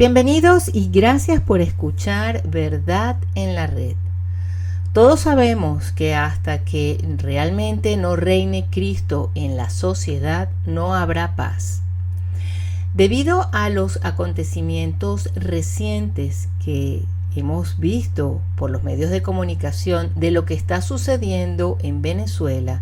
Bienvenidos y gracias por escuchar Verdad en la Red. Todos sabemos que hasta que realmente no reine Cristo en la sociedad, no habrá paz. Debido a los acontecimientos recientes que hemos visto por los medios de comunicación de lo que está sucediendo en Venezuela,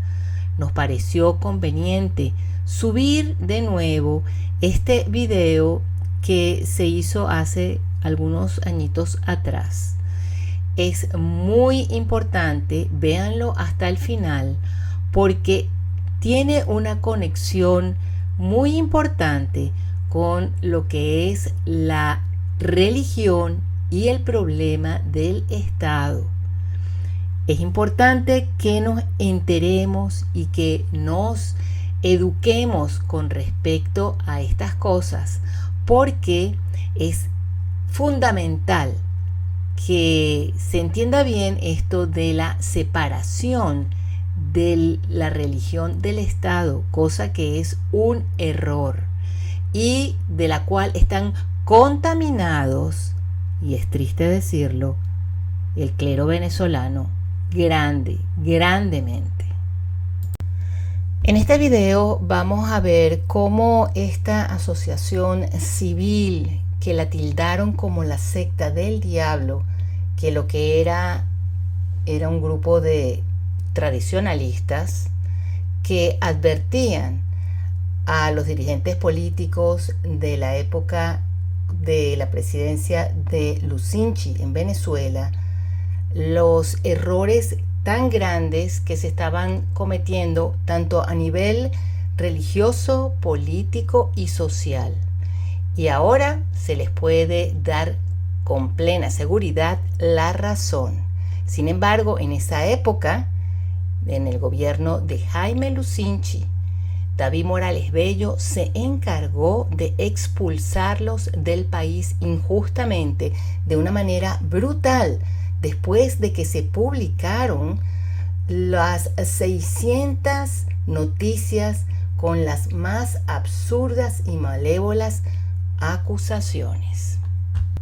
nos pareció conveniente subir de nuevo este video que se hizo hace algunos añitos atrás. Es muy importante, véanlo hasta el final, porque tiene una conexión muy importante con lo que es la religión y el problema del Estado. Es importante que nos enteremos y que nos eduquemos con respecto a estas cosas, porque es fundamental que se entienda bien esto de la separación de la religión del Estado, cosa que es un error y de la cual están contaminados, y es triste decirlo, el clero venezolano grandemente. En este video vamos a ver cómo esta asociación civil, que la tildaron como la secta del diablo, que lo que era un grupo de tradicionalistas que advertían a los dirigentes políticos de la época de la presidencia de Lucinchi en Venezuela, los errores tan grandes que se estaban cometiendo tanto a nivel religioso, político y social. Y ahora se les puede dar con plena seguridad la razón. Sin embargo, en esa época, en el gobierno de Jaime Lucinchi, David Morales Bello se encargó de expulsarlos del país injustamente, de una manera brutal, después de que se publicaron las 600 noticias con las más absurdas y malévolas acusaciones.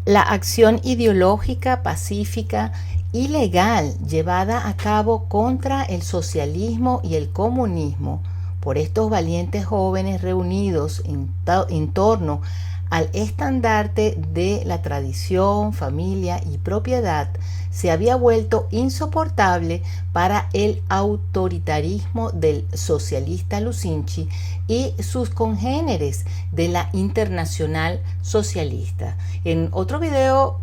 La acción ideológica, pacífica y legal llevada a cabo contra el socialismo y el comunismo por estos valientes jóvenes reunidos en torno al estandarte de la tradición, familia y propiedad, se había vuelto insoportable para el autoritarismo del socialista Lucinchi y sus congéneres de la Internacional Socialista. En otro video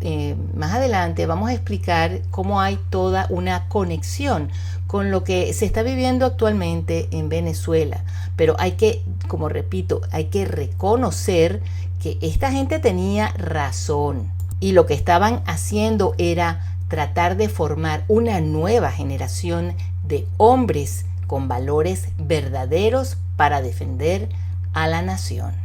más adelante vamos a explicar cómo hay toda una conexión con lo que se está viviendo actualmente en Venezuela, pero hay que, como repito, hay que reconocer que esta gente tenía razón y lo que estaban haciendo era tratar de formar una nueva generación de hombres con valores verdaderos para defender a la nación.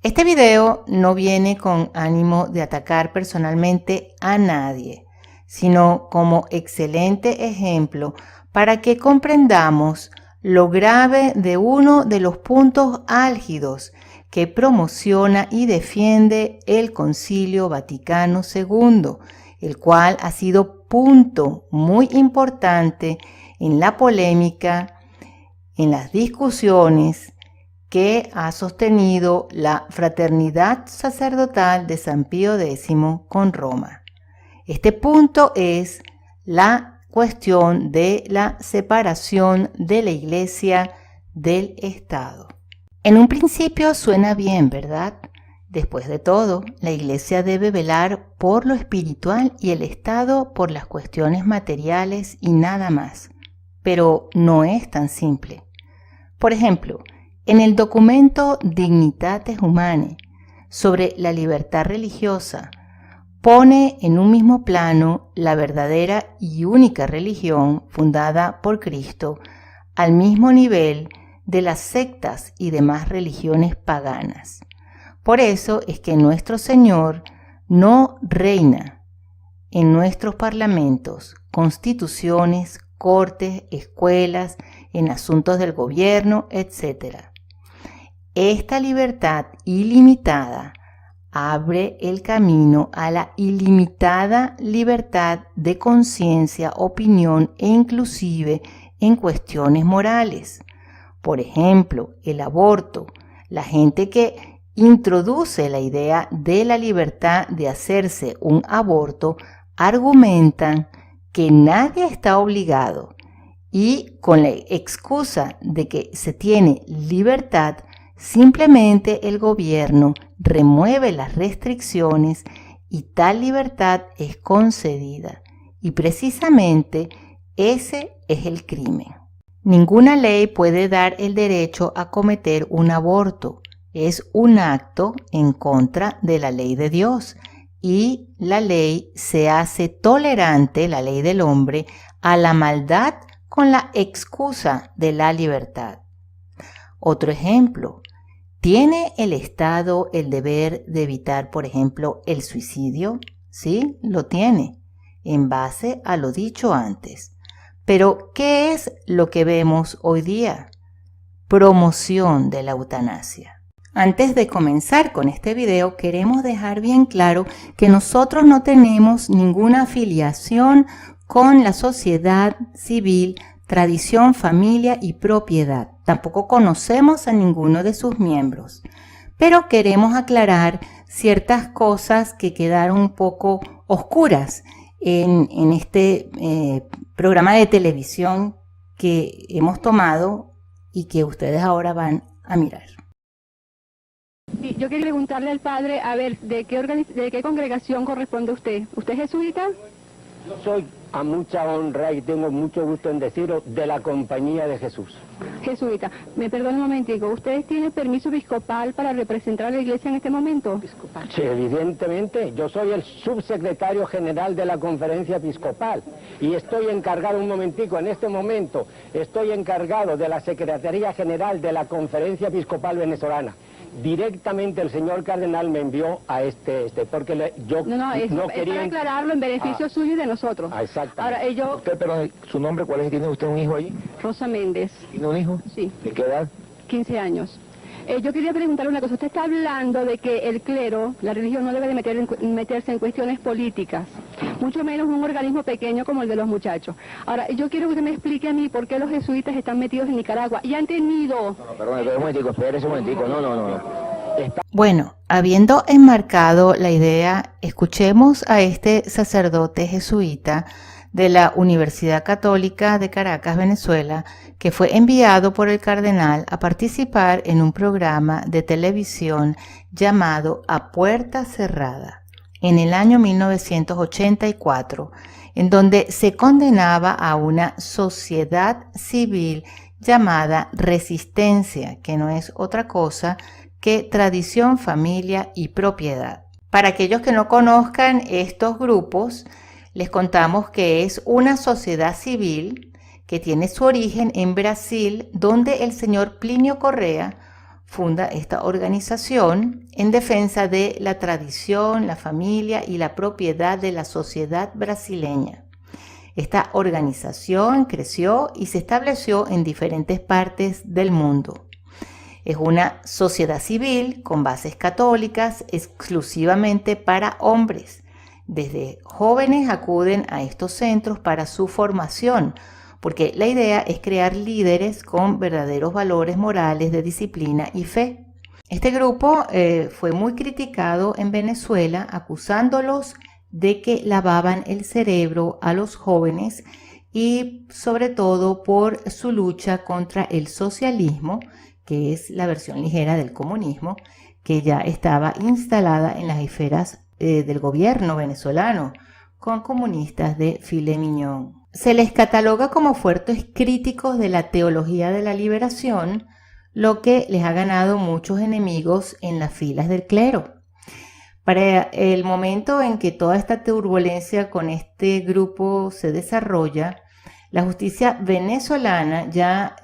Este video no viene con ánimo de atacar personalmente a nadie, sino como excelente ejemplo para que comprendamos lo grave de uno de los puntos álgidos que promociona y defiende el Concilio Vaticano II, el cual ha sido punto muy importante en la polémica, en las discusiones que ha sostenido la Fraternidad Sacerdotal de San Pío X con Roma. Este punto es la cuestión de la separación de la Iglesia del Estado. En un principio suena bien, ¿verdad? Después de todo, la Iglesia debe velar por lo espiritual y el Estado por las cuestiones materiales y nada más. Pero no es tan simple. Por ejemplo, en el documento Dignitates Humanae sobre la libertad religiosa, pone en un mismo plano la verdadera y única religión fundada por Cristo al mismo nivel de las sectas y demás religiones paganas. Por eso es que nuestro Señor no reina en nuestros parlamentos, constituciones, cortes, escuelas, en asuntos del gobierno, etc. Esta libertad ilimitada abre el camino a la ilimitada libertad de conciencia, opinión e inclusive en cuestiones morales. Por ejemplo, el aborto. La gente que introduce la idea de la libertad de hacerse un aborto argumentan que nadie está obligado y con la excusa de que se tiene libertad, simplemente el gobierno remueve las restricciones y tal libertad es concedida. Y precisamente ese es el crimen. Ninguna ley puede dar el derecho a cometer un aborto. Es un acto en contra de la ley de Dios y la ley se hace tolerante, la ley del hombre, a la maldad con la excusa de la libertad. Otro ejemplo, ¿tiene el Estado el deber de evitar, por ejemplo, el suicidio? Sí, lo tiene, en base a lo dicho antes. Pero, ¿qué es lo que vemos hoy día? Promoción de la eutanasia. Antes de comenzar con este video, queremos dejar bien claro que nosotros no tenemos ninguna afiliación con la sociedad civil, tradición, familia y propiedad. Tampoco conocemos a ninguno de sus miembros. Pero queremos aclarar ciertas cosas que quedaron un poco oscuras en este programa de televisión que hemos tomado y que ustedes ahora van a mirar. Sí, yo quería preguntarle al padre, a ver, ¿de qué congregación corresponde usted? ¿Usted es jesuita? Yo soy, a mucha honra y tengo mucho gusto en decirlo, de la Compañía de Jesús. Jesuita. Me perdona un momentico, ¿usted tiene permiso episcopal para representar a la iglesia en este momento? Episcopal. Sí, evidentemente. Yo soy el subsecretario general de la Conferencia Episcopal y estoy encargado, un momentico, en este momento, estoy encargado de la Secretaría General de la Conferencia Episcopal Venezolana. Directamente el señor cardenal me envió a porque yo no quería... para aclararlo en beneficio suyo y de nosotros. Exactamente. Ahora, Usted, pero su nombre, ¿cuál es? ¿Tiene usted un hijo ahí? Rosa Méndez. ¿Tiene un hijo? Sí. ¿De qué edad? 15 años. Yo quería preguntarle una cosa. Usted está hablando de que el clero, la religión, no debe de meterse en cuestiones políticas, mucho menos un organismo pequeño como el de los muchachos. Ahora, yo quiero que usted me explique a mí por qué los jesuitas están metidos en Nicaragua y han tenido... No, perdón, un momentico, espérese un momentico. No. Bueno, habiendo enmarcado la idea, escuchemos a este sacerdote jesuita de la Universidad Católica de Caracas, Venezuela, que fue enviado por el cardenal a participar en un programa de televisión llamado A Puerta Cerrada, en el año 1984, en donde se condenaba a una sociedad civil llamada Resistencia, que no es otra cosa que tradición, familia y propiedad. Para aquellos que no conozcan estos grupos, les contamos que es una sociedad civil que tiene su origen en Brasil, donde el señor Plinio Correa funda esta organización en defensa de la tradición, la familia y la propiedad de la sociedad brasileña. Esta organización creció y se estableció en diferentes partes del mundo. Es una sociedad civil con bases católicas exclusivamente para hombres. Desde jóvenes acuden a estos centros para su formación, porque la idea es crear líderes con verdaderos valores morales de disciplina y fe. Este grupo fue muy criticado en Venezuela, acusándolos de que lavaban el cerebro a los jóvenes y sobre todo por su lucha contra el socialismo, que es la versión ligera del comunismo, que ya estaba instalada en las esferas del gobierno venezolano, con comunistas de filet mignon. Se les cataloga como fuertes críticos de la teología de la liberación, lo que les ha ganado muchos enemigos en las filas del clero. Para el momento en que toda esta turbulencia con este grupo se desarrolla, la justicia venezolana ya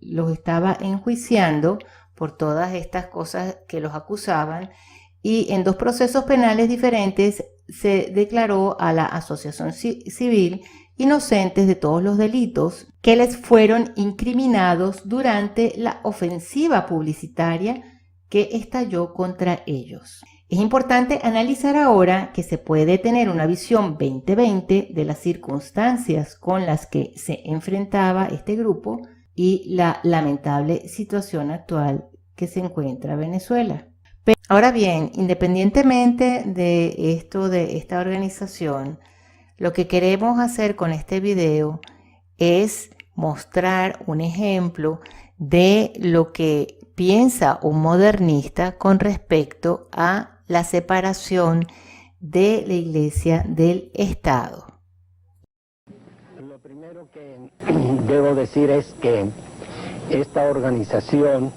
los estaba enjuiciando por todas estas cosas que los acusaban, y en 2 procesos penales diferentes se declaró a la asociación civil inocentes de todos los delitos que les fueron incriminados durante la ofensiva publicitaria que estalló contra ellos. Es importante analizar ahora que se puede tener una visión 2020 de las circunstancias con las que se enfrentaba este grupo y la lamentable situación actual que se encuentra Venezuela. Pero ahora bien, independientemente de esto, de esta organización, lo que queremos hacer con este video es mostrar un ejemplo de lo que piensa un modernista con respecto a la separación de la Iglesia del Estado. Lo primero que debo decir es que esta organización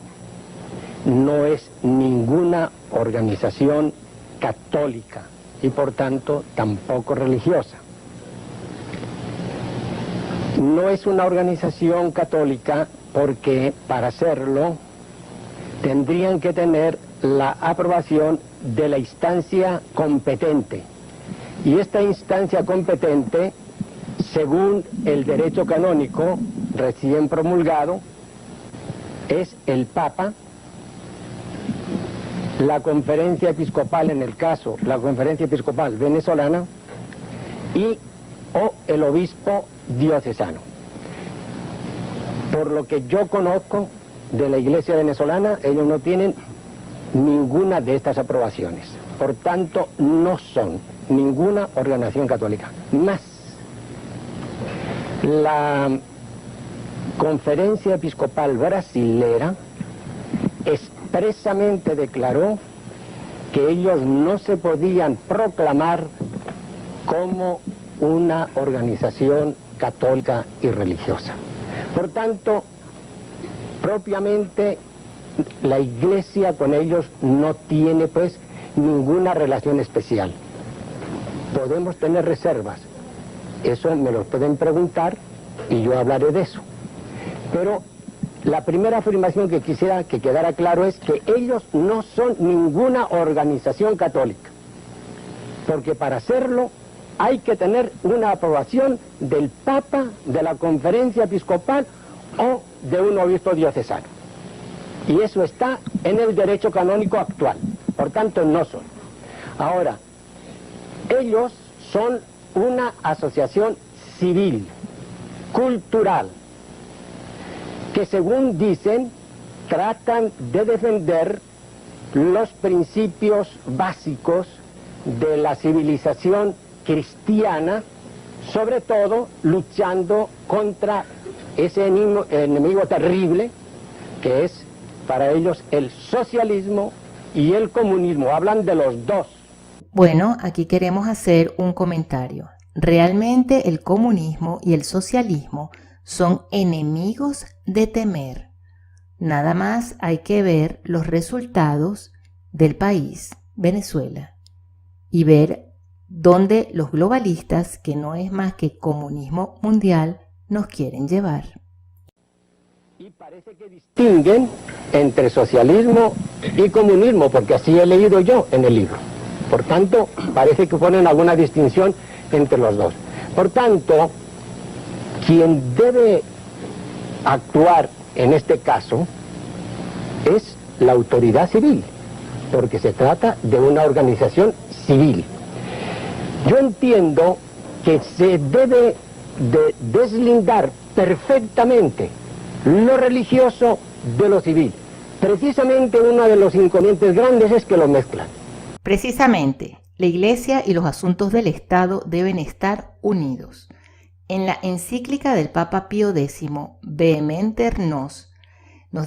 no es ninguna organización católica y por tanto tampoco religiosa. No es una organización católica porque para hacerlo tendrían que tener la aprobación de la instancia competente. Y esta instancia competente, según el derecho canónico recién promulgado, es el Papa, la Conferencia Episcopal, en el caso, la Conferencia Episcopal venezolana, y o el obispo diocesano. Por lo que yo conozco de la Iglesia venezolana, ellos no tienen ninguna de estas aprobaciones. Por tanto, no son ninguna organización católica. Más, la Conferencia Episcopal Brasilera expresamente declaró que ellos no se podían proclamar como una organización católica y religiosa. Por tanto, propiamente la Iglesia con ellos no tiene pues ninguna relación especial. Podemos tener reservas, eso me lo pueden preguntar y yo hablaré de eso. Pero la primera afirmación que quisiera que quedara claro es que ellos no son ninguna organización católica, porque para hacerlo hay que tener una aprobación del Papa, de la Conferencia Episcopal o de un obispo diocesano. Y eso está en el derecho canónico actual, por tanto no son. Ahora, ellos son una asociación civil, cultural, que según dicen, tratan de defender los principios básicos de la civilización cristiana, sobre todo luchando contra ese enemigo terrible que es para ellos el socialismo y el comunismo. Hablan de los dos. Bueno, aquí queremos hacer un comentario. Realmente el comunismo y el socialismo son enemigos de temer. Nada más hay que ver los resultados del país, Venezuela, y ver dónde los globalistas, que no es más que comunismo mundial, nos quieren llevar. Y parece que distinguen entre socialismo y comunismo, porque así he leído yo en el libro. Por tanto, parece que ponen alguna distinción entre los dos. Por tanto, quien debe actuar en este caso es la autoridad civil, porque se trata de una organización civil. Yo entiendo que se debe de deslindar perfectamente lo religioso de lo civil. Precisamente uno de los inconvenientes grandes es que lo mezclan. Precisamente, la Iglesia y los asuntos del Estado deben estar unidos. En la encíclica del Papa Pío X, Vehementer nos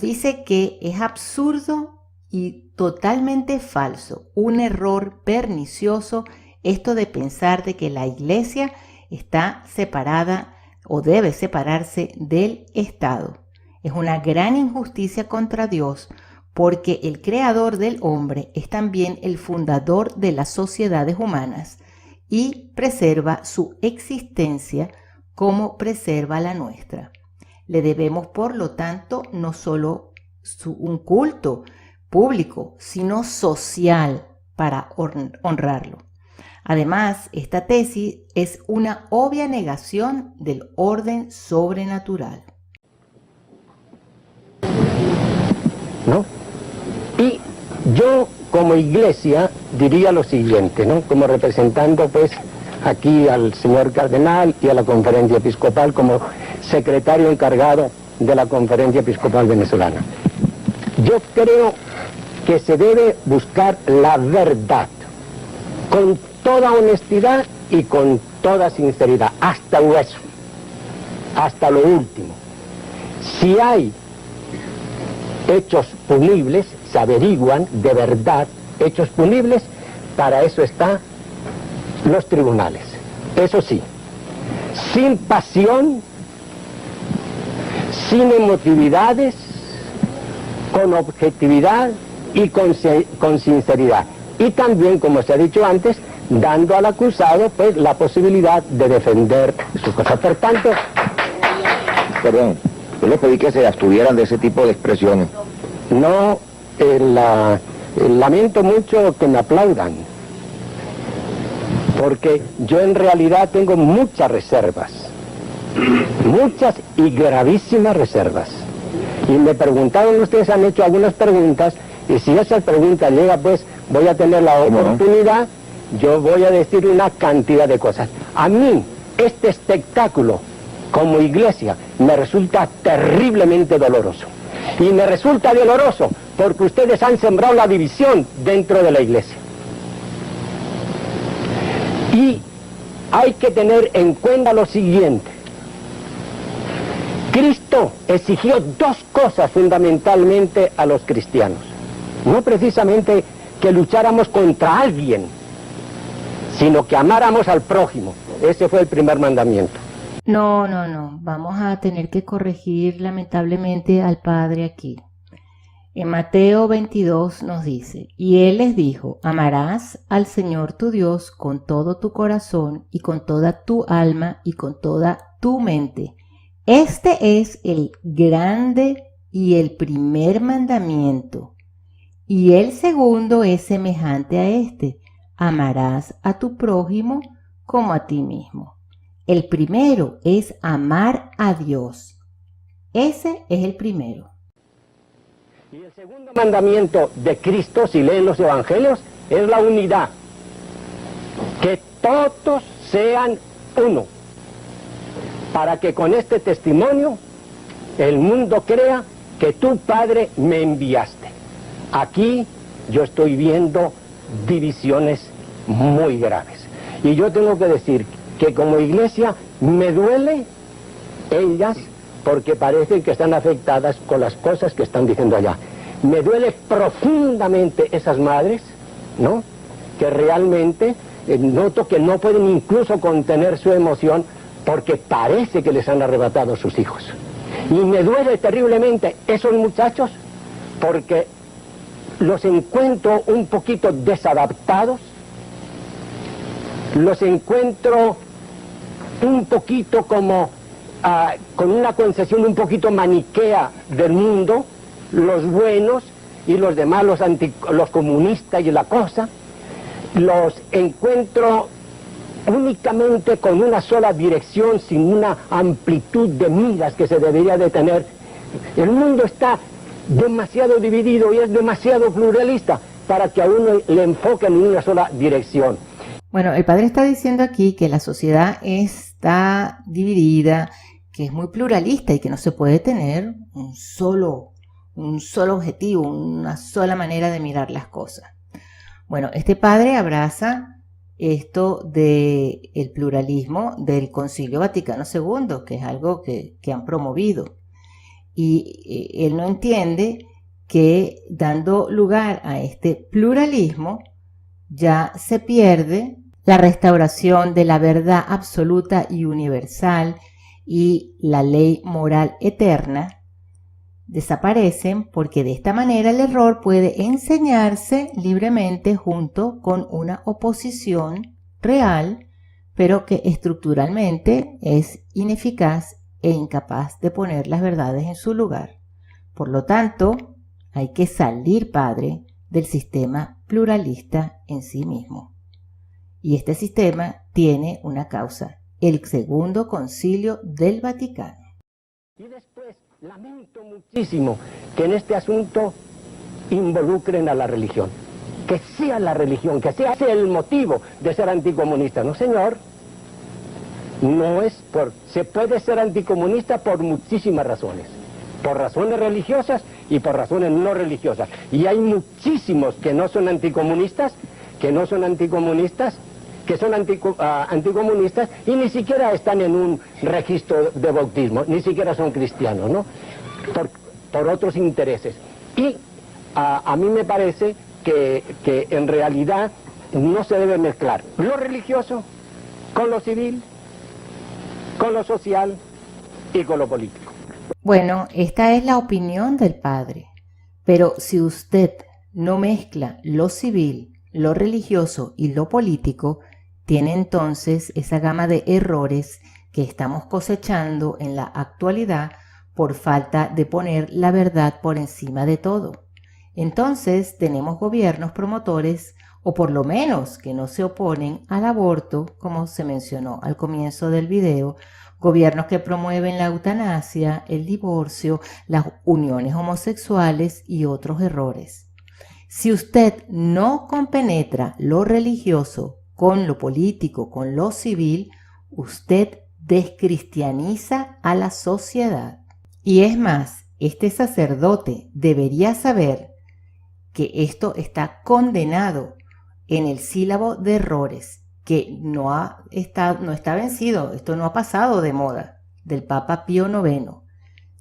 dice que es absurdo y totalmente falso, un error pernicioso esto de pensar de que la Iglesia está separada o debe separarse del Estado. Es una gran injusticia contra Dios, porque el creador del hombre es también el fundador de las sociedades humanas y preserva su existencia como preserva la nuestra. Le debemos, por lo tanto, no solo un culto público, sino social para honrarlo. Además, esta tesis es una obvia negación del orden sobrenatural. ¿No? Y yo como iglesia diría lo siguiente, ¿no? Como representando pues aquí al señor cardenal y a la conferencia episcopal como secretario encargado de la conferencia episcopal venezolana. Yo creo que se debe buscar la verdad con toda honestidad y con toda sinceridad, hasta hueso, hasta lo último. Si hay hechos punibles, se averiguan de verdad hechos punibles, para eso están los tribunales. Eso sí, sin pasión, sin emotividades, con objetividad y con sinceridad. Y también, como se ha dicho antes, dando al acusado pues la posibilidad de defender su cosa. Por tanto, Perdón, yo les pedí que se abstuvieran de ese tipo de expresiones. no lamento mucho que me aplaudan, porque yo en realidad tengo muchas reservas, muchas y gravísimas reservas. Y me preguntaron, ustedes han hecho algunas preguntas, y si esas preguntas llegan, pues voy a tener la oportunidad, yo voy a decir una cantidad de cosas. A mí, este espectáculo, como iglesia, me resulta terriblemente doloroso. Y me resulta doloroso porque ustedes han sembrado la división dentro de la iglesia. Y hay que tener en cuenta lo siguiente. Cristo exigió dos cosas fundamentalmente a los cristianos. No precisamente que lucháramos contra alguien, sino que amáramos al prójimo. Ese fue el primer mandamiento. No, vamos a tener que corregir lamentablemente al Padre aquí. En Mateo 22 nos dice, y Él les dijo, amarás al Señor tu Dios con todo tu corazón y con toda tu alma y con toda tu mente. Este es el grande y el primer mandamiento. Y el segundo es semejante a este, amarás a tu prójimo como a ti mismo. El primero es amar a Dios. Ese es el primero. Y el segundo mandamiento de Cristo, si leen los evangelios, es la unidad. Que todos sean uno. Para que con este testimonio el mundo crea que tú, Padre, me enviaste. Aquí yo estoy viendo divisiones muy graves. Y yo tengo que decir que como iglesia me duele ellas, porque parece que están afectadas con las cosas que están diciendo allá. Me duele profundamente esas madres, ¿no? Que realmente noto que no pueden incluso contener su emoción porque parece que les han arrebatado sus hijos. Y me duele terriblemente esos muchachos porque los encuentro un poquito desadaptados, los encuentro un poquito como con una concepción un poquito maniquea del mundo, los buenos y los demás, los comunistas y la cosa, los encuentro únicamente con una sola dirección, sin una amplitud de miras que se debería de tener. El mundo está demasiado dividido y es demasiado pluralista para que a uno le enfoquen en una sola dirección. Bueno, el Padre está diciendo aquí que la sociedad está dividida, que es muy pluralista y que no se puede tener un solo objetivo, una sola manera de mirar las cosas. Bueno, este Padre abraza esto del pluralismo del Concilio Vaticano II, que es algo que han promovido. Y él no entiende que dando lugar a este pluralismo ya se pierde la restauración de la verdad absoluta y universal y la ley moral eterna. Desaparecen porque de esta manera el error puede enseñarse libremente junto con una oposición real, pero que estructuralmente es ineficaz e incapaz de poner las verdades en su lugar. Por lo tanto, hay que salir, Padre, del sistema pluralista en sí mismo. Y este sistema tiene una causa, el Segundo Concilio del Vaticano. Y después, lamento muchísimo que en este asunto involucren a la religión. que sea la religión, que sea ese el motivo de ser anticomunista. No, señor. No es por... Se puede ser anticomunista por muchísimas razones. Por razones religiosas y por razones no religiosas. Y hay muchísimos que no son anticomunistas, que son anticomunistas y ni siquiera están en un registro de bautismo, ni siquiera son cristianos, ¿no? Por otros intereses. Y a mí me parece que en realidad no se debe mezclar lo religioso con lo civil, con lo social y con lo político. Bueno, esta es la opinión del padre, pero si usted no mezcla lo civil, lo religioso y lo político, tiene entonces esa gama de errores que estamos cosechando en la actualidad por falta de poner la verdad por encima de todo. Entonces tenemos gobiernos promotores, o por lo menos que no se oponen al aborto, como se mencionó al comienzo del video, gobiernos que promueven la eutanasia, el divorcio, las uniones homosexuales y otros errores. Si usted no compenetra lo religioso con lo político, con lo civil, usted descristianiza a la sociedad. Y es más, este sacerdote debería saber que esto está condenado en el sílabo de errores, que no está vencido, esto no ha pasado de moda, del Papa Pío IX,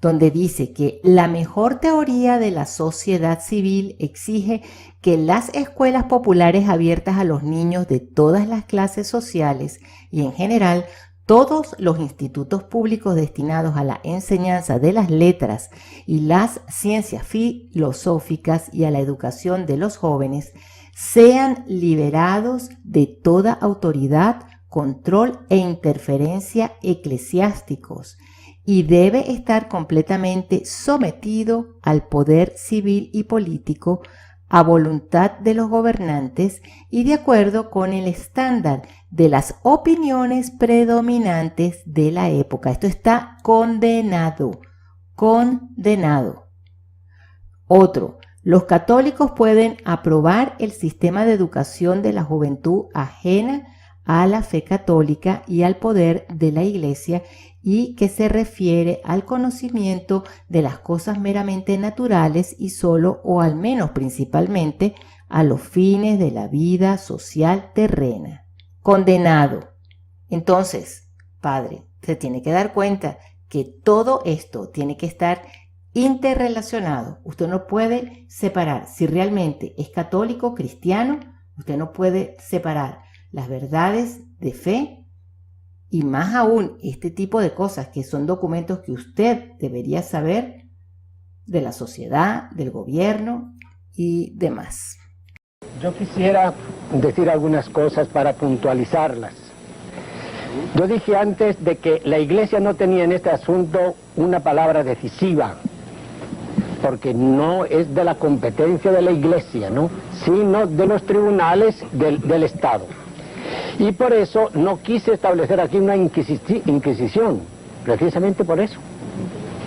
donde dice que la mejor teoría de la sociedad civil exige que las escuelas populares abiertas a los niños de todas las clases sociales y en general todos los institutos públicos destinados a la enseñanza de las letras y las ciencias filosóficas y a la educación de los jóvenes sean liberados de toda autoridad, control e interferencia eclesiásticos y debe estar completamente sometido al poder civil y político, a voluntad de los gobernantes y de acuerdo con el estándar de las opiniones predominantes de la época. Esto está condenado, condenado. Otro, los católicos pueden aprobar el sistema de educación de la juventud ajena a la fe católica y al poder de la Iglesia y que se refiere al conocimiento de las cosas meramente naturales y solo o al menos principalmente a los fines de la vida social terrena. Condenado. Entonces, padre, se tiene que dar cuenta que todo esto tiene que estar interrelacionado. Usted no puede separar si realmente es católico o cristiano, usted no puede separar las verdades de fe y más aún este tipo de cosas que son documentos que usted debería saber de la sociedad, del gobierno y demás. Yo quisiera decir algunas cosas para puntualizarlas. Yo dije antes de que la Iglesia no tenía en este asunto una palabra decisiva, porque no es de la competencia de la Iglesia, ¿no?, sino de los tribunales del Estado. Y por eso no quise establecer aquí una inquisición, precisamente por eso,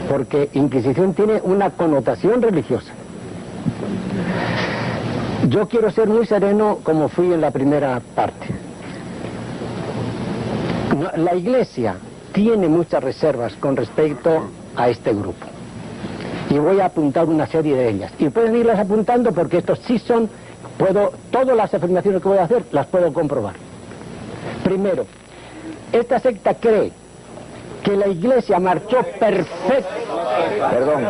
porque inquisición tiene una connotación religiosa. Yo quiero ser muy sereno como fui en la primera parte. La Iglesia tiene muchas reservas con respecto a este grupo. Y voy a apuntar una serie de ellas. Y pueden irlas apuntando porque estos sí son, todas las afirmaciones que voy a hacer las puedo comprobar. Primero, esta secta cree que la Iglesia marchó perfecto. Perdón,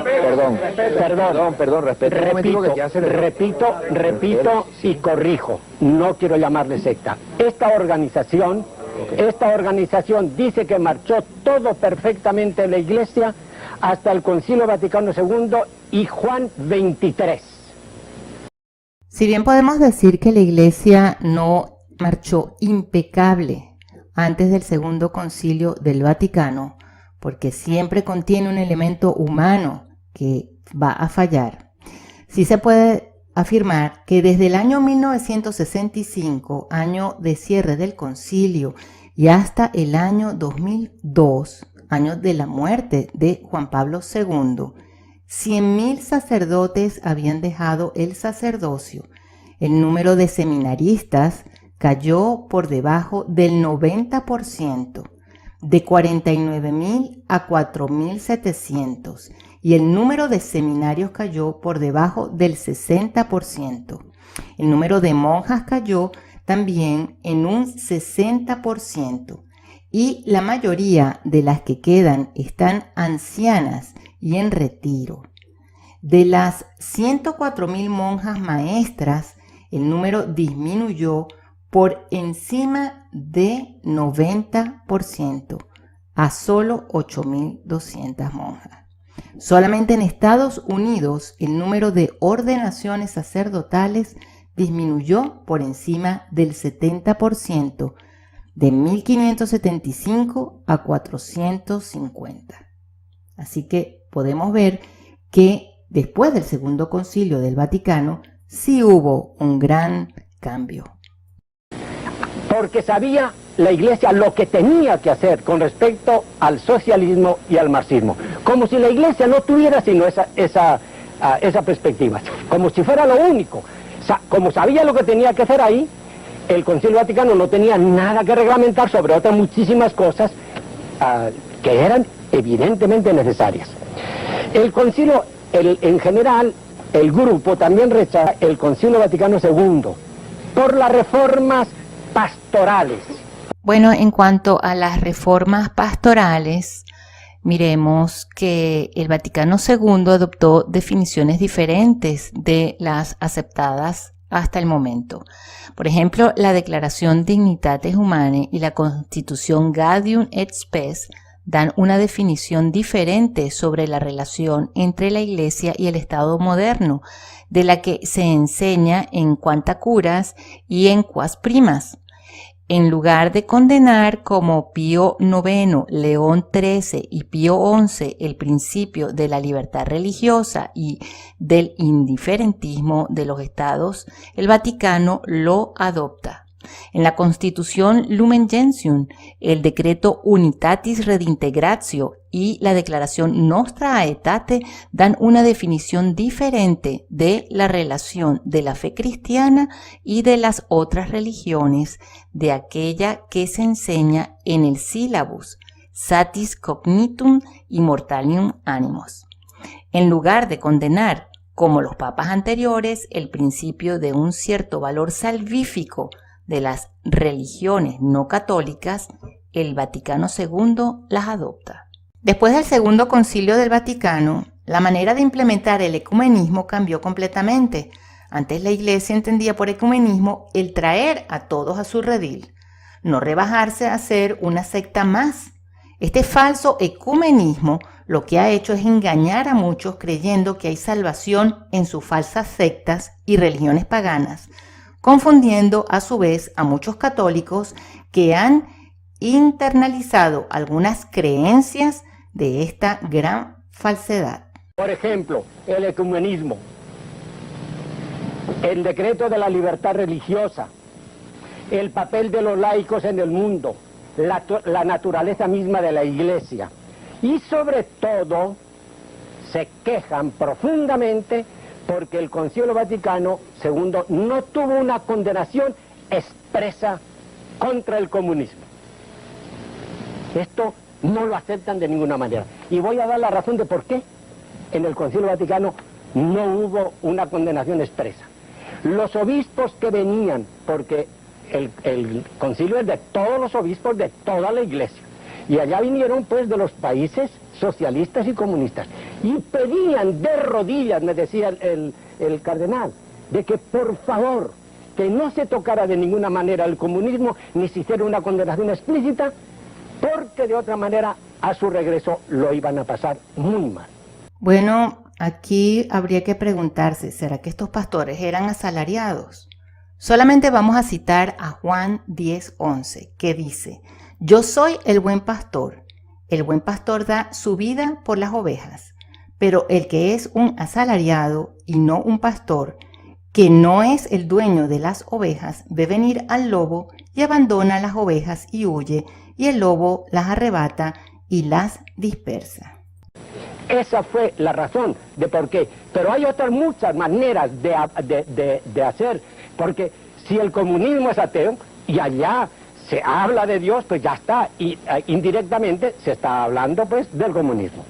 repito y corrijo. No quiero llamarle secta. Esta organización dice que marchó todo perfectamente la Iglesia hasta el Concilio Vaticano II y Juan XXIII. Si bien podemos decir que la Iglesia no marchó impecable antes del Segundo Concilio del Vaticano, porque siempre contiene un elemento humano que va a fallar, sí se puede afirmar que desde el año 1965, año de cierre del concilio, y hasta el año 2002, año de la muerte de Juan Pablo II, 100.000 sacerdotes habían dejado el sacerdocio. El número de seminaristas cayó por debajo del 90%, de 49.000 a 4.700, y el número de seminarios cayó por debajo del 60%. El número de monjas cayó también en un 60%, y la mayoría de las que quedan están ancianas y en retiro. De las 104.000 monjas maestras, el número disminuyó por encima de 90% a solo 8.200 monjas. Solamente en Estados Unidos el número de ordenaciones sacerdotales disminuyó por encima del 70%, de 1.575 a 450. Así que podemos ver que después del Segundo Concilio del Vaticano sí hubo un gran cambio. Porque sabía la Iglesia lo que tenía que hacer con respecto al socialismo y al marxismo. Como si la Iglesia no tuviera sino esa perspectiva, como si fuera lo único. Como sabía lo que tenía que hacer ahí, el Concilio Vaticano no tenía nada que reglamentar sobre otras muchísimas cosas que eran evidentemente necesarias. El Concilio, en general, el grupo también rechaza el Concilio Vaticano II por las reformas pastorales. Bueno, en cuanto a las reformas pastorales, miremos que el Vaticano II adoptó definiciones diferentes de las aceptadas hasta el momento. Por ejemplo, la Declaración Dignitatis Humanae y la Constitución Gaudium et Spes dan una definición diferente sobre la relación entre la Iglesia y el Estado moderno, de la que se enseña en Quanta Curas y en Quas Primas. En lugar de condenar como Pío IX, León XIII y Pío XI el principio de la libertad religiosa y del indiferentismo de los estados, el Vaticano lo adopta. En la Constitución Lumen Gentium, el decreto Unitatis Redintegratio y la declaración Nostra Aetate dan una definición diferente de la relación de la fe cristiana y de las otras religiones, de aquella que se enseña en el Syllabus Satis Cognitum Immortalium Animos. En lugar de condenar, como los papas anteriores, el principio de un cierto valor salvífico de las religiones no católicas, el Vaticano II las adopta. Después del Segundo Concilio del Vaticano, la manera de implementar el ecumenismo cambió completamente. Antes la Iglesia entendía por ecumenismo el traer a todos a su redil, no rebajarse a ser una secta más. Este falso ecumenismo lo que ha hecho es engañar a muchos creyendo que hay salvación en sus falsas sectas y religiones paganas, confundiendo a su vez a muchos católicos que han internalizado algunas creencias de esta gran falsedad. Por ejemplo, el ecumenismo, el decreto de la libertad religiosa, el papel de los laicos en el mundo, la naturaleza misma de la Iglesia, y sobre todo se quejan profundamente porque el Concilio Vaticano II no tuvo una condenación expresa contra el comunismo. Esto no lo aceptan de ninguna manera. Y voy a dar la razón de por qué en el Concilio Vaticano no hubo una condenación expresa. Los obispos que venían, porque el concilio es de todos los obispos de toda la Iglesia, y allá vinieron pues de los países socialistas y comunistas, y pedían de rodillas, me decía el cardenal, de que por favor, que no se tocara de ninguna manera el comunismo, ni se hiciera una condenación explícita, porque de otra manera a su regreso lo iban a pasar muy mal. Bueno, aquí habría que preguntarse, ¿será que estos pastores eran asalariados? Solamente vamos a citar a Juan 10:11, que dice: Yo soy el buen pastor da su vida por las ovejas, pero el que es un asalariado y no un pastor, que no es el dueño de las ovejas, ve venir al lobo y abandona las ovejas y huye, y el lobo las arrebata y las dispersa. Esa fue la razón de por qué. Pero hay otras muchas maneras de hacer. porque si el comunismo es ateo y allá se habla de Dios, pues ya está, y indirectamente se está hablando pues del comunismo.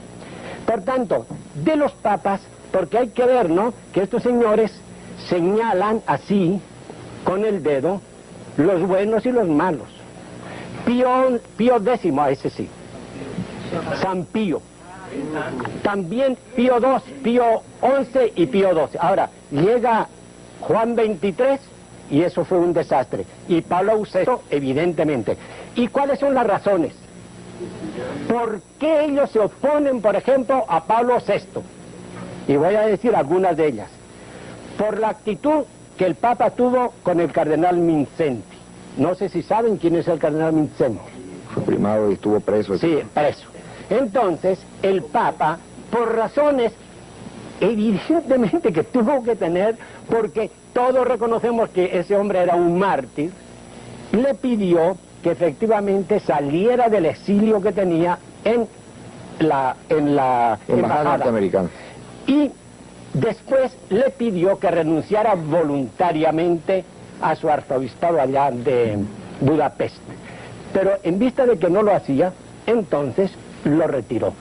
Por tanto, de los papas, porque hay que ver, ¿no?, que estos señores señalan así, con el dedo, los buenos y los malos. Pío X, a ese sí. San Pío. También Pío II, Pío XI y Pío XII. Ahora, llega Juan XXIII y eso fue un desastre. Y Pablo VI, evidentemente. ¿Y cuáles son las razones? ¿Por qué ellos se oponen, por ejemplo, a Pablo VI? Y voy a decir algunas de ellas. Por la actitud que el Papa tuvo con el cardenal Mindszenty. No sé si saben quién es el cardenal Mindszenty. Fue primado y estuvo preso. Sí, preso. Entonces, el Papa, por razones evidentemente que tuvo que tener, porque todos reconocemos que ese hombre era un mártir, le pidió que efectivamente saliera del exilio que tenía en la embajada norteamericana. Y después le pidió que renunciara voluntariamente a su arzobispado allá de Budapest. Pero en vista de que no lo hacía, entonces lo retiró,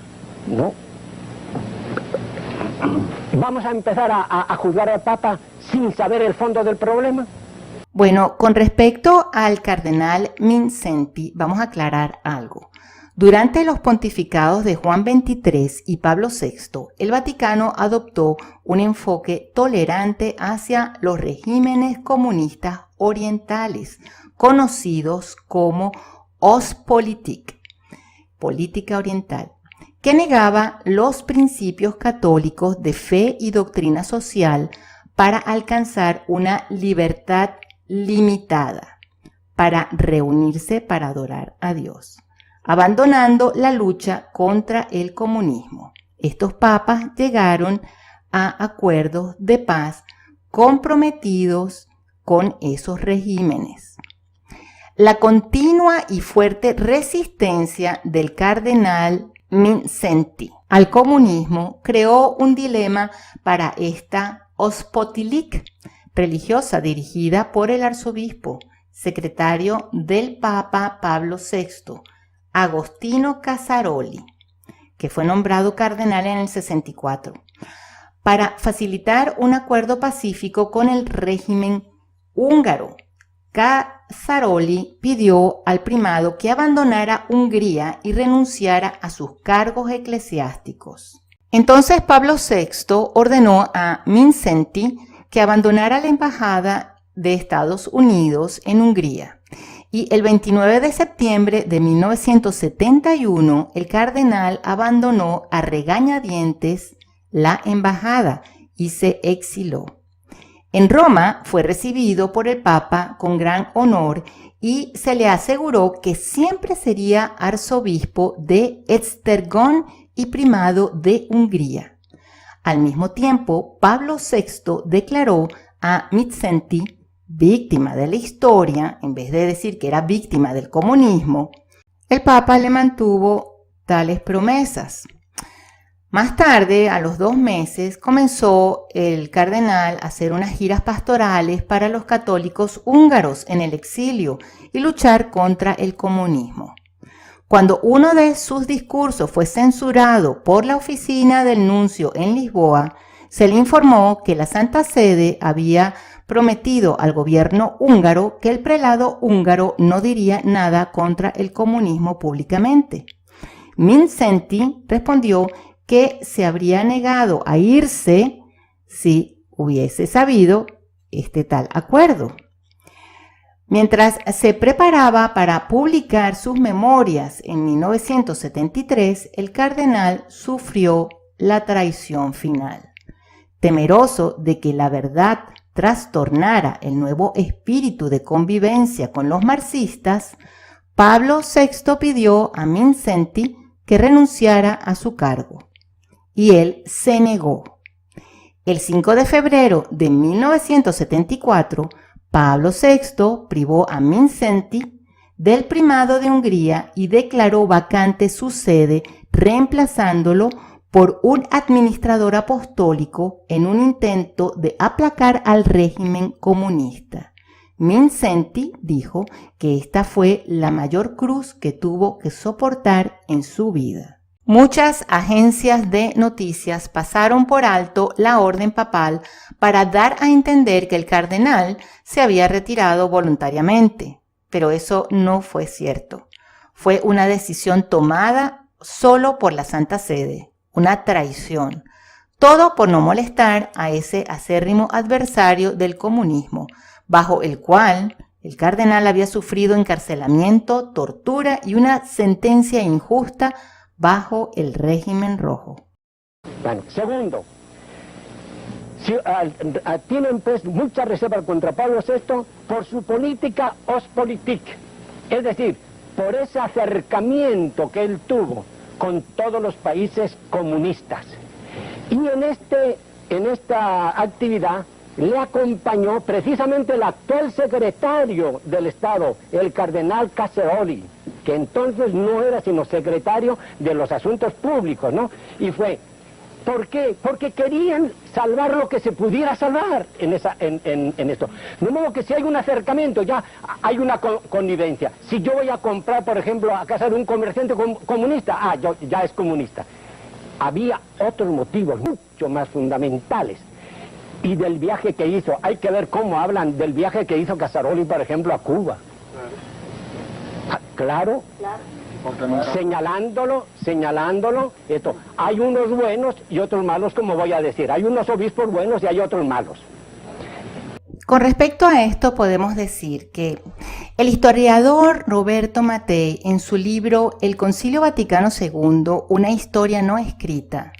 ¿no? ¿Vamos a empezar a juzgar al Papa sin saber el fondo del problema? Bueno, con respecto al cardenal Mindszenty, vamos a aclarar algo. Durante los pontificados de Juan XXIII y Pablo VI, el Vaticano adoptó un enfoque tolerante hacia los regímenes comunistas orientales, conocidos como Ostpolitik, política oriental, que negaba los principios católicos de fe y doctrina social para alcanzar una libertad limitada, para reunirse para adorar a Dios, abandonando la lucha contra el comunismo. Estos papas llegaron a acuerdos de paz comprometidos con esos regímenes. La continua y fuerte resistencia del cardenal Mindszenty al comunismo creó un dilema para esta Ostpolitik religiosa dirigida por el arzobispo, secretario del Papa Pablo VI, Agostino Casaroli, que fue nombrado cardenal en el 64, para facilitar un acuerdo pacífico con el régimen húngaro. Casaroli pidió al primado que abandonara Hungría y renunciara a sus cargos eclesiásticos. Entonces Pablo VI ordenó a Mindszenty que abandonara la embajada de Estados Unidos en Hungría. Y el 29 de septiembre de 1971, el cardenal abandonó a regañadientes la embajada y se exiló. En Roma fue recibido por el Papa con gran honor y se le aseguró que siempre sería arzobispo de Esztergom y primado de Hungría. Al mismo tiempo, Pablo VI declaró a Mindszenty víctima de la historia, en vez de decir que era víctima del comunismo. El Papa le mantuvo tales promesas. Más tarde, a los 2 meses, comenzó el cardenal a hacer unas giras pastorales para los católicos húngaros en el exilio y luchar contra el comunismo. Cuando uno de sus discursos fue censurado por la oficina del nuncio en Lisboa, se le informó que la Santa Sede había prometido al gobierno húngaro que el prelado húngaro no diría nada contra el comunismo públicamente. Mindszenty respondió que se habría negado a irse si hubiese sabido este tal acuerdo. Mientras se preparaba para publicar sus memorias en 1973, el cardenal sufrió la traición final. Temeroso de que la verdad trastornara el nuevo espíritu de convivencia con los marxistas, Pablo VI pidió a Mindszenty que renunciara a su cargo, y él se negó. El 5 de febrero de 1974, Pablo VI privó a Mindszenty del primado de Hungría y declaró vacante su sede, reemplazándolo por un administrador apostólico en un intento de aplacar al régimen comunista. Mindszenty dijo que esta fue la mayor cruz que tuvo que soportar en su vida. Muchas agencias de noticias pasaron por alto la orden papal para dar a entender que el cardenal se había retirado voluntariamente, pero eso no fue cierto. Fue una decisión tomada solo por la Santa Sede, una traición. Todo por no molestar a ese acérrimo adversario del comunismo, bajo el cual el cardenal había sufrido encarcelamiento, tortura y una sentencia injusta bajo el régimen rojo. Bueno, segundo, tienen pues mucha reserva contra Pablo VI por su política Ostpolitik, es decir, por ese acercamiento que él tuvo con todos los países comunistas. Y en esta actividad le acompañó precisamente el actual secretario del Estado, el cardenal Casseroli, que entonces no era sino secretario de los Asuntos Públicos, ¿no? Y fue, ¿por qué? Porque querían salvar lo que se pudiera salvar en esto. De modo que si hay un acercamiento, ya hay una connivencia. Si yo voy a comprar, por ejemplo, a casa de un comerciante comunista, ya es comunista. Había otros motivos mucho más fundamentales. Y del viaje que hizo, hay que ver cómo hablan del viaje que hizo Casseroli, por ejemplo, a Cuba. Claro. Señalándolo, esto. Hay unos buenos y otros malos, como voy a decir. Hay unos obispos buenos y hay otros malos. Con respecto a esto podemos decir que el historiador Roberto Mattei, en su libro El Concilio Vaticano II, una historia no escrita,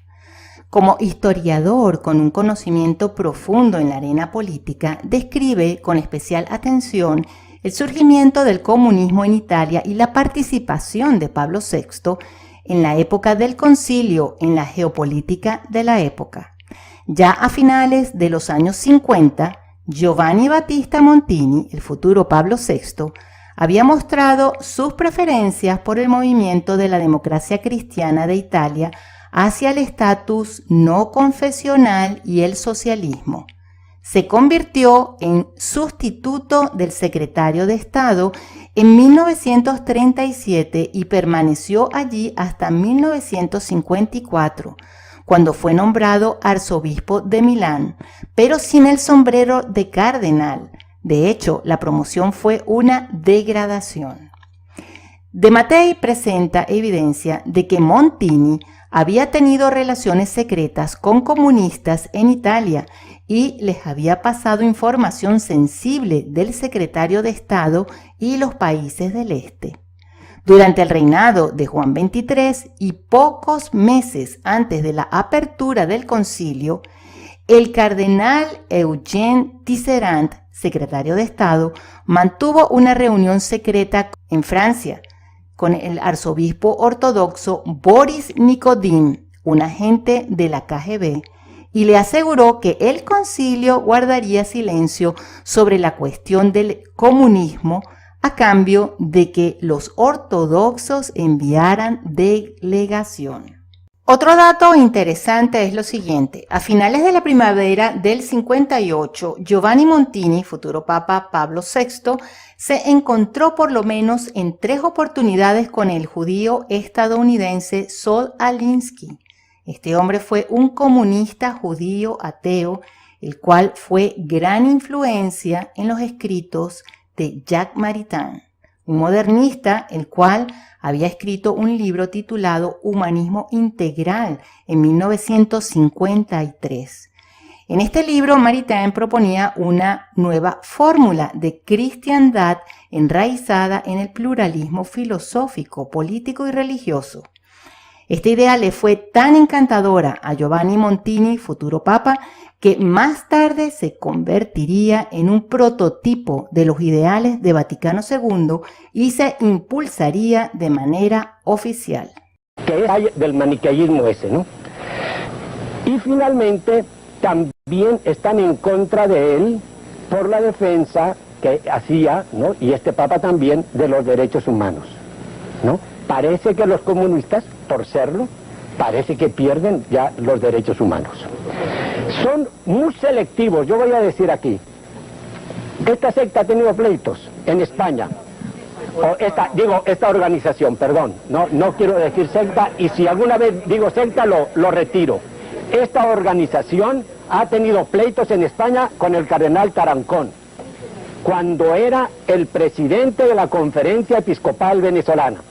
como historiador con un conocimiento profundo en la arena política, describe con especial atención el surgimiento del comunismo en Italia y la participación de Pablo VI en la época del concilio en la geopolítica de la época. Ya a finales de los años 50, Giovanni Battista Montini, el futuro Pablo VI, había mostrado sus preferencias por el movimiento de la democracia cristiana de Italia hacia el estatus no confesional y el socialismo. Se convirtió en sustituto del secretario de Estado en 1937 y permaneció allí hasta 1954, cuando fue nombrado arzobispo de Milán, pero sin el sombrero de cardenal. De hecho, la promoción fue una degradación. De Mattei presenta evidencia de que Montini había tenido relaciones secretas con comunistas en Italia y les había pasado información sensible del secretario de Estado y los países del Este. Durante el reinado de Juan XXIII y pocos meses antes de la apertura del concilio, el cardenal Eugène Tisserand, secretario de Estado, mantuvo una reunión secreta en Francia con el arzobispo ortodoxo Boris Nikodym, un agente de la KGB, y le aseguró que el concilio guardaría silencio sobre la cuestión del comunismo a cambio de que los ortodoxos enviaran delegación. Otro dato interesante es lo siguiente. A finales de la primavera del 58, Giovanni Montini, futuro Papa Pablo VI, se encontró por lo menos en 3 oportunidades con el judío estadounidense Saul Alinsky. Este hombre fue un comunista judío ateo, el cual fue gran influencia en los escritos de Jacques Maritain, un modernista, el cual había escrito un libro titulado Humanismo Integral en 1953. En este libro, Maritain proponía una nueva fórmula de cristiandad enraizada en el pluralismo filosófico, político y religioso. Esta idea le fue tan encantadora a Giovanni Montini, futuro papa, que más tarde se convertiría en un prototipo de los ideales de Vaticano II y se impulsaría de manera oficial. Que hay del maniqueísmo ese, ¿no? Y finalmente también están en contra de él por la defensa que hacía, ¿no? Y este papa también, de los derechos humanos, ¿no? Parece que los comunistas, por serlo, parece que pierden ya los derechos humanos. Son muy selectivos, yo voy a decir aquí. Esta secta ha tenido pleitos en España. Esta organización, perdón, no quiero decir secta, y si alguna vez digo secta lo retiro. Esta organización ha tenido pleitos en España con el cardenal Tarancón, cuando era el presidente de la Conferencia Episcopal Venezolana.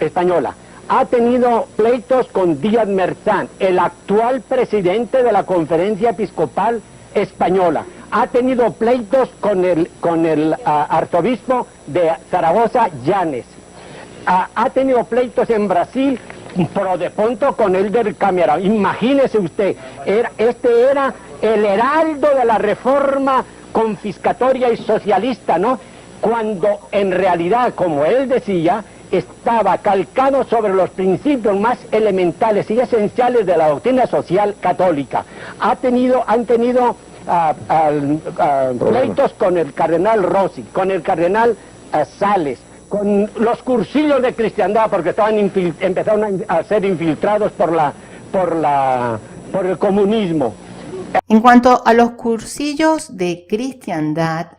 Española. Ha tenido pleitos con Díaz Merzán, el actual presidente de la Conferencia Episcopal Española. Ha tenido pleitos con el arzobispo de Zaragoza, Llanes. Ha tenido pleitos en Brasil, pro de punto con Elder Camara. Imagínese usted, este era el heraldo de la reforma confiscatoria y socialista, ¿no? Cuando en realidad, como él decía, estaba calcado sobre los principios más elementales y esenciales de la doctrina social católica. Han tenido pleitos con el cardenal Rossi, con el cardenal Sales, con los cursillos de cristiandad, porque empezaron a ser infiltrados por el comunismo. En cuanto a los cursillos de cristiandad,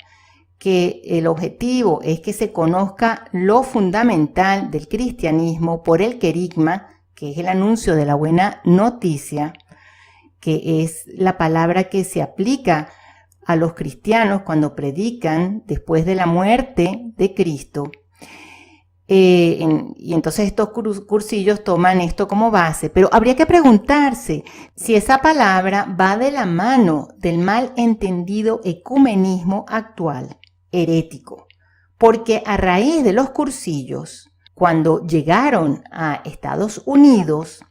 que el objetivo es que se conozca lo fundamental del cristianismo por el querigma, que es el anuncio de la buena noticia, que es la palabra que se aplica a los cristianos cuando predican después de la muerte de Cristo. Y entonces estos cursillos toman esto como base, pero habría que preguntarse si esa palabra va de la mano del mal entendido ecumenismo actual, herético, porque a raíz de los cursillos, cuando llegaron a Estados Unidos,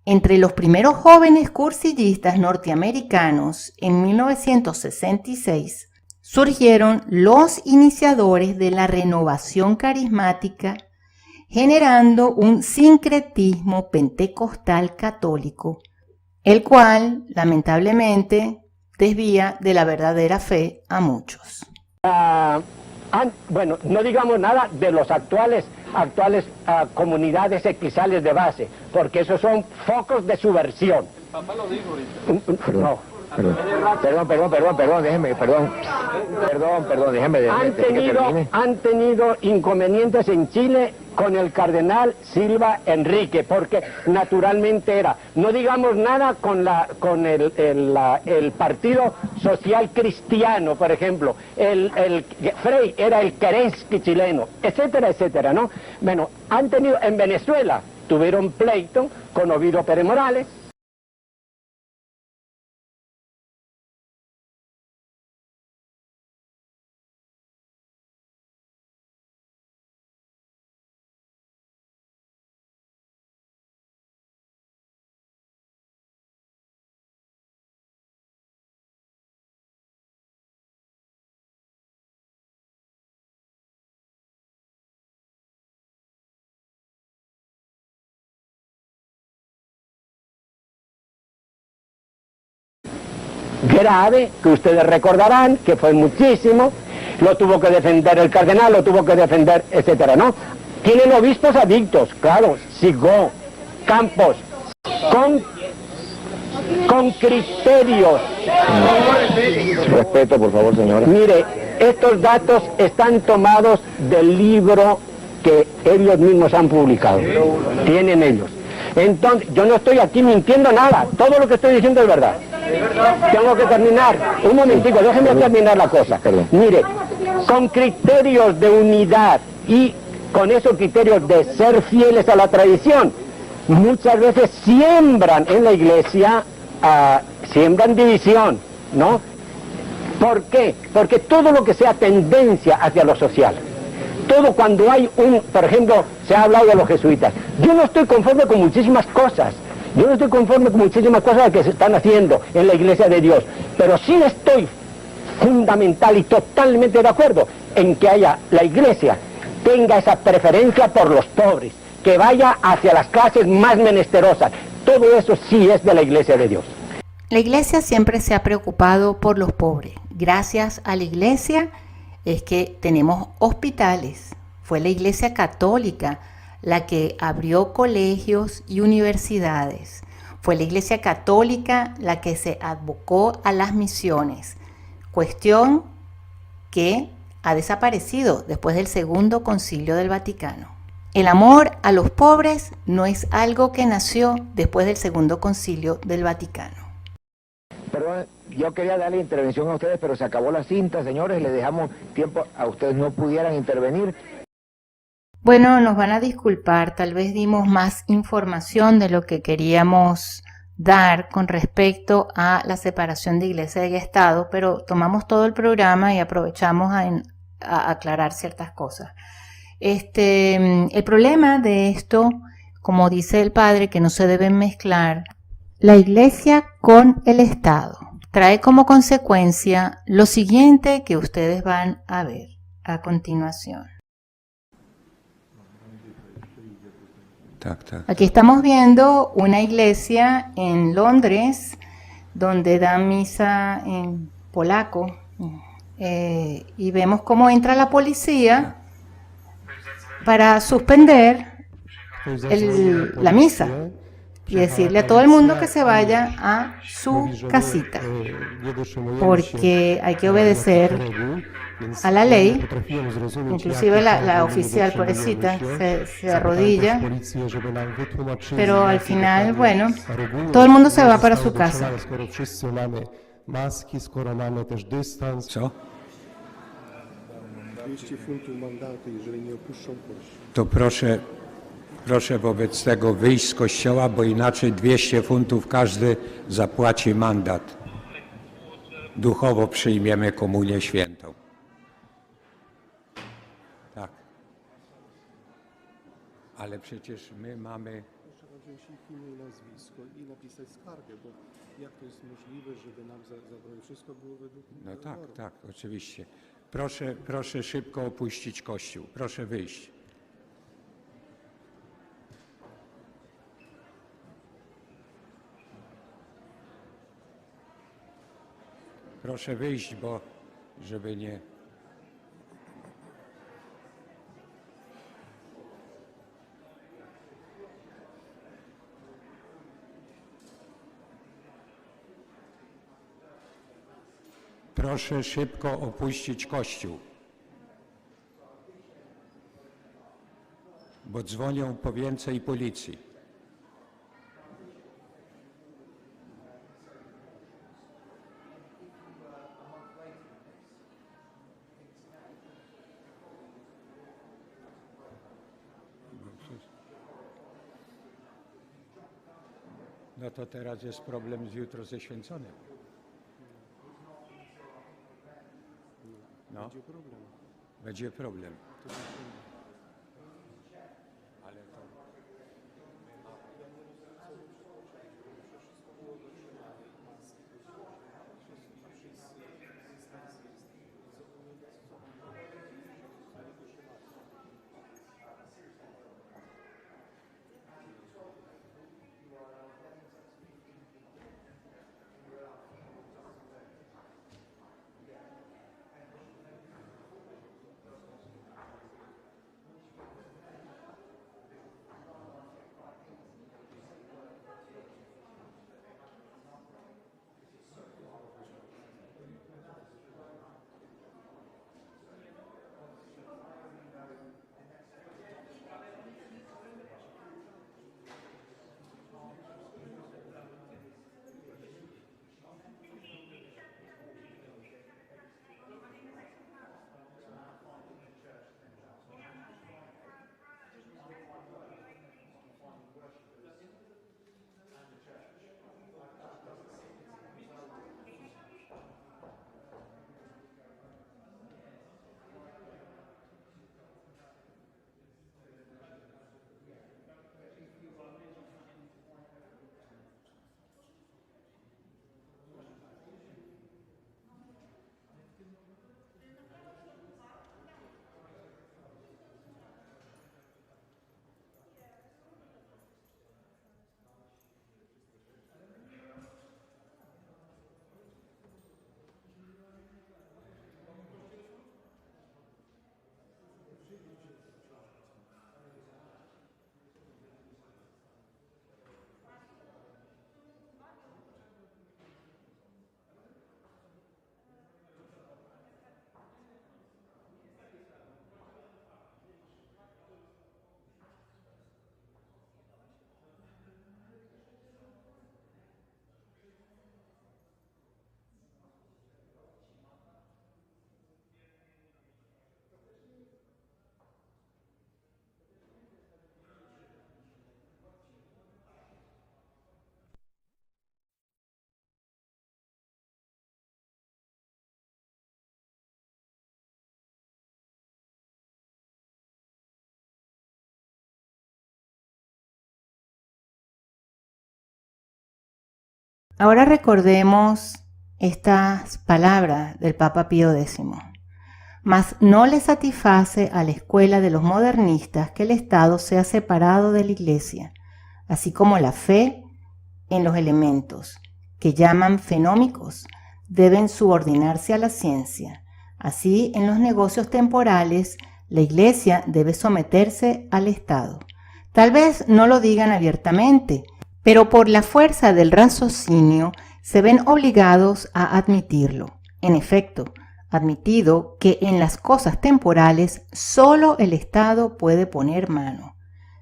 entre los primeros jóvenes cursillistas norteamericanos en 1966, surgieron los iniciadores de la renovación carismática, generando un sincretismo pentecostal católico, el cual, lamentablemente, desvía de la verdadera fe a muchos. Bueno, no digamos nada de los actuales comunidades eclesiales de base, porque esos son focos de subversión. El Papa lo dijo ahorita. No. Déjeme. Han tenido inconvenientes en Chile con el cardenal Silva Enrique, porque naturalmente no digamos nada con el Partido Social Cristiano, por ejemplo, el Frei era el Kerensky chileno, etcétera, etcétera, ¿no? Bueno, en Venezuela tuvieron pleito con Ovidio Pérez Morales. Grave, que ustedes recordarán que fue muchísimo, lo tuvo que defender el cardenal, lo tuvo que defender, etcétera, ¿no? Tienen obispos adictos, claro, Sigó, Campos, con criterios. Respeto, por favor, señora. Mire, estos datos están tomados del libro que ellos mismos han publicado, tienen ellos. Entonces, yo no estoy aquí mintiendo nada, todo lo que estoy diciendo es verdad. Tengo que terminar, un momentico, déjenme terminar la cosa. Mire, con criterios de unidad y con esos criterios de ser fieles a la tradición, muchas veces siembran en la iglesia, siembran división, ¿no? ¿Por qué? Porque todo lo que sea tendencia hacia lo social, todo cuando hay por ejemplo, se ha hablado de los jesuitas, yo no estoy conforme con muchísimas cosas, que se están haciendo en la Iglesia de Dios, pero sí estoy fundamental y totalmente de acuerdo en que la Iglesia tenga esa preferencia por los pobres, que vaya hacia las clases más menesterosas. Todo eso sí es de la Iglesia de Dios. La Iglesia siempre se ha preocupado por los pobres. Gracias a la Iglesia es que tenemos hospitales. Fue la Iglesia Católica la que abrió colegios y universidades. Fue la Iglesia Católica la que se abocó a las misiones, cuestión que ha desaparecido después del Segundo Concilio del Vaticano. El amor a los pobres no es algo que nació después del Segundo Concilio del Vaticano. Perdón, yo quería darle intervención a ustedes, pero se acabó la cinta, señores, le dejamos tiempo a ustedes, no pudieran intervenir. Bueno, nos van a disculpar, tal vez dimos más información de lo que queríamos dar con respecto a la separación de Iglesia y Estado, pero tomamos todo el programa y aprovechamos a aclarar ciertas cosas. El problema de esto, como dice el padre, que no se deben mezclar la Iglesia con el Estado, trae como consecuencia lo siguiente que ustedes van a ver a continuación. Aquí estamos viendo una iglesia en Londres donde dan misa en polaco y vemos cómo entra la policía para suspender la misa y decirle a todo el mundo que se vaya a su casita, porque hay que obedecer a la ley. Inclusive la oficial, pobrecita, se arrodilla, pero al final, bueno, todo el mundo se va para su casa. Co? To proszę wobec tego wyjść z kościoła, bo inaczej 200 funtów każdy zapłaci mandat. Duchowo przyjmiemy komunię świętą. Tak. Ale przecież my mamy... Trzeba wziąć ich imię i nazwisko i napisać skargę, bo jak to jest możliwe, żeby nam zabrali wszystko było według No tak, tak, oczywiście. Proszę szybko opuścić kościół. Proszę wyjść. Proszę wyjść, bo żeby nie... Proszę szybko opuścić kościół, bo dzwonią po więcej policji. No to teraz jest problem jutro ze święconym. No. Będzie problem. Ale to... Ahora recordemos estas palabras del Papa Pío X. Mas no le satisface a la escuela de los modernistas que el Estado sea separado de la Iglesia, así como la fe en los elementos, que llaman fenómicos, deben subordinarse a la ciencia. Así, en los negocios temporales, la Iglesia debe someterse al Estado. Tal vez no lo digan abiertamente, pero por la fuerza del raciocinio se ven obligados a admitirlo. En efecto, admitido que en las cosas temporales solo el Estado puede poner mano.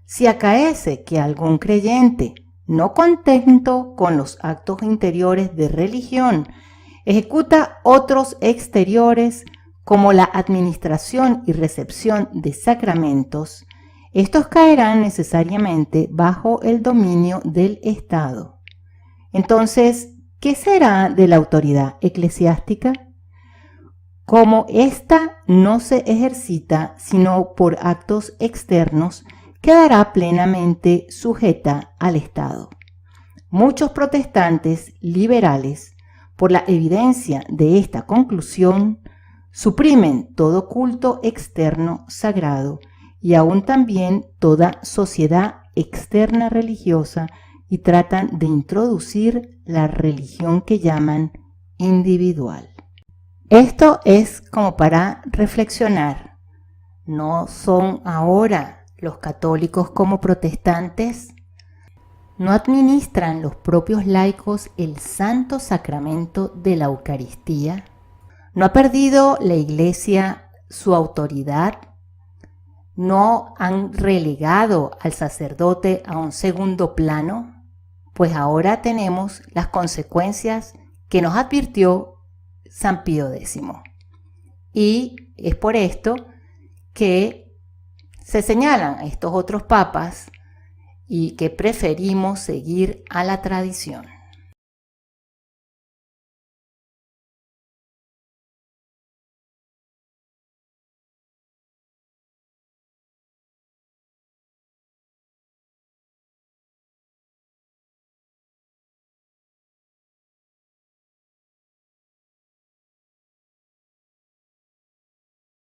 Si acaece que algún creyente, no contento con los actos interiores de religión, ejecuta otros exteriores como la administración y recepción de sacramentos, estos caerán necesariamente bajo el dominio del Estado. Entonces, ¿qué será de la autoridad eclesiástica? Como ésta no se ejercita sino por actos externos, quedará plenamente sujeta al Estado. Muchos protestantes liberales, por la evidencia de esta conclusión, suprimen todo culto externo sagrado y aún también toda sociedad externa religiosa y tratan de introducir la religión que llaman individual. Esto es como para reflexionar. ¿No son ahora los católicos como protestantes? ¿No administran los propios laicos el santo sacramento de la Eucaristía? ¿No ha perdido la Iglesia su autoridad? ¿No han relegado al sacerdote a un segundo plano? Pues ahora tenemos las consecuencias que nos advirtió San Pío X. Y es por esto que se señalan a estos otros papas y que preferimos seguir a la tradición.